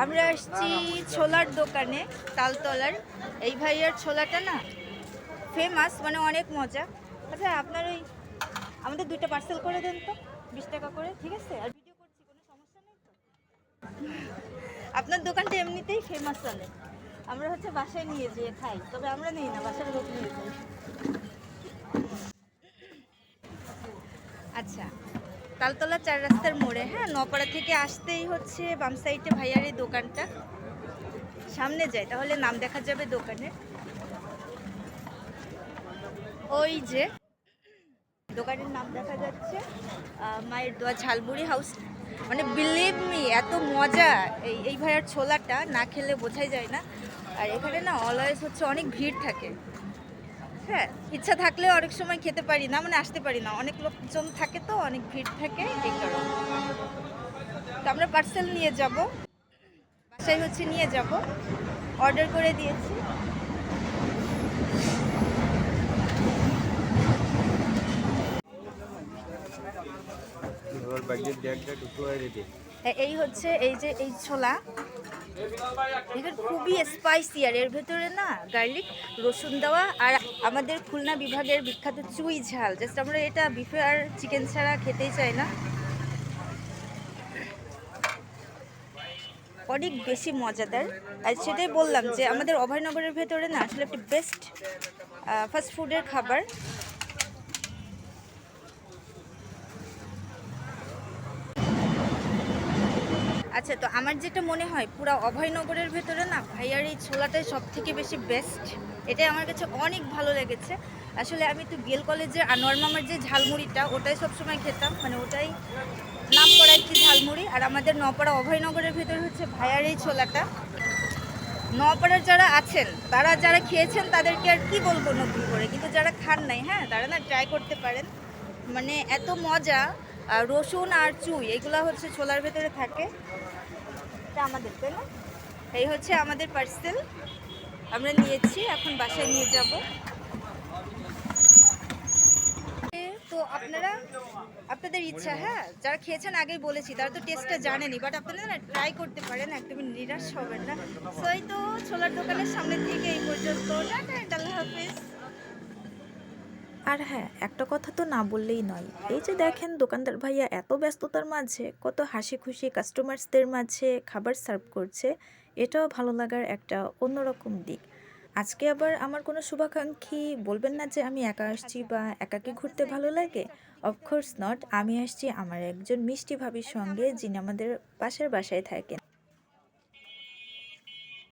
আমরা আসছি ছোলার দোকানে, তালতলার। এই ভাইয়ার ছোলাটা না ফেমাস, মানে অনেক মজা। আচ্ছা আপনার ওই আমাদের 2টা পার্সেল করে দেন তো, 20 টাকা করে, ঠিক আছে? আর ভিডিও করছি, কোনো সমস্যা নেই তো? আপনার দোকানটা এমনিতেই ফেমাস চলে। আমরা হচ্ছে বাসায় নিয়ে যেয়ে খাই, তবে আমরা নেই না, বাসার লোক নিয়ে যাই। আচ্ছা, তালতলা 4 রাস্তার মোড়ে, হ্যাঁ, নপাড়া থেকে আসতেই হচ্ছে বাম সাইডে ভাইয়ার এই দোকানটা। সামনে যায় তাহলে নাম দেখা যাবে দোকানের। ওই যে দোকানের নাম দেখা যাচ্ছে, মায়ের দোয়া ঝালমুড়ি হাউস। মানে বিলিভ মি, এত মজা এই ভাইয়ার ছোলাটা, না খেলে বোঝাই যায় না। আর এখানে না অলওয়েজ হচ্ছে অনেক ভিড় থাকে। হ্যাঁ, ইচ্ছা থাকলেও অনেক সময় খেতে পারি না, মানে আসতে পারি না, অনেক লোকজন থাকে তো, অনেক ভিড় থাকে, এই কারণে। তো আমরা পার্সেল নিয়ে যাব, বাসায় হচ্ছে নিয়ে যাব, অর্ডার করে দিয়েছি। এই হচ্ছে এই যে এই ছোলা, এটা খুবই স্পাইসি, আর এর ভেতরে না গার্লিক, রসুন দেওয়া, আর আমাদের খুলনা বিভাগের বিখ্যাত চুই ঝাল। জাস্ট আমরা এটা বিফে আর চিকেন ছাড়া খেতেই চাই না, অনেক বেশি মজাদার। আর সেটাই বললাম যে আমাদের অভয়নগরের ভেতরে না আসলে একটি বেস্ট ফাস্ট ফুডের খাবার। আচ্ছা, তো আমার যেটা মনে হয় পুরো অভয়নগরের ভেতরে না ভাইয়ার এই ছোলাটাই সব থেকে বেশি বেস্ট। এটাই আমার কাছে অনেক ভালো লেগেছে। আসলে আমি তো বিএল কলেজে আনোয়ার মামার যে ঝালমুড়িটা, ওটাই সবসময় খেতাম, মানে ওটাই নাম করা একটি ঝালমুড়ি। আর আমাদের নপাড়া অভয়নগরের ভেতরে হচ্ছে ভাইয়ার এই ছোলাটা। নপাড়ার যারা আছেন, তারা যারা খেয়েছেন তাদেরকে আর কি বলবো নতুন করে, কিন্তু যারা খান নাই, হ্যাঁ, তারা না ট্রাই করতে পারেন। মানে এত মজা। রসুন আর চুই এগুলা হচ্ছে ছোলার ভেতরে থাকে। এটা আমাদের, তাই না? এই হচ্ছে আমাদের পার্সেল, আমরা নিয়েছি, এখন বাসায় নিয়ে যাব। তো আপনারা, আপনাদের ইচ্ছা, হ্যাঁ, যারা খেয়েছেন আগেই বলেছি, তারা তো টেস্টটা জানেনি, বাট আপনারা না ট্রাই করতে পারেন, একদমই নিরাশ হবেন না। সো এই তো ছোলার দোকানের সামনে থেকে এই পর্যন্ত, টাটা, আল্লাহ হাফেজ। আর হ্যাঁ, একটা কথা তো না বললেই নয়। এই যে দেখেন দোকানদার ভাইয়া এত ব্যস্ততার মাঝে কত হাসি খুশি কাস্টমার্সদের মাঝে খাবার সার্ভ করছে, এটাও ভালো লাগার একটা অন্যরকম দিক। আজকে আবার আমার কোনো শুভাকাঙ্ক্ষী বলবেন না যে আমি একা আসছি আচ্ছা, বা একাকী রাস্তার ঘুরতে সাইডে ভালো থেকে লাগে। চারটি দিকে অফকোর্স নট, আমি আসছি আমার একজন মিষ্টি ভাবির এই সঙ্গে থামানো যিনি আমাদের পাশের বাসায় থাকেন।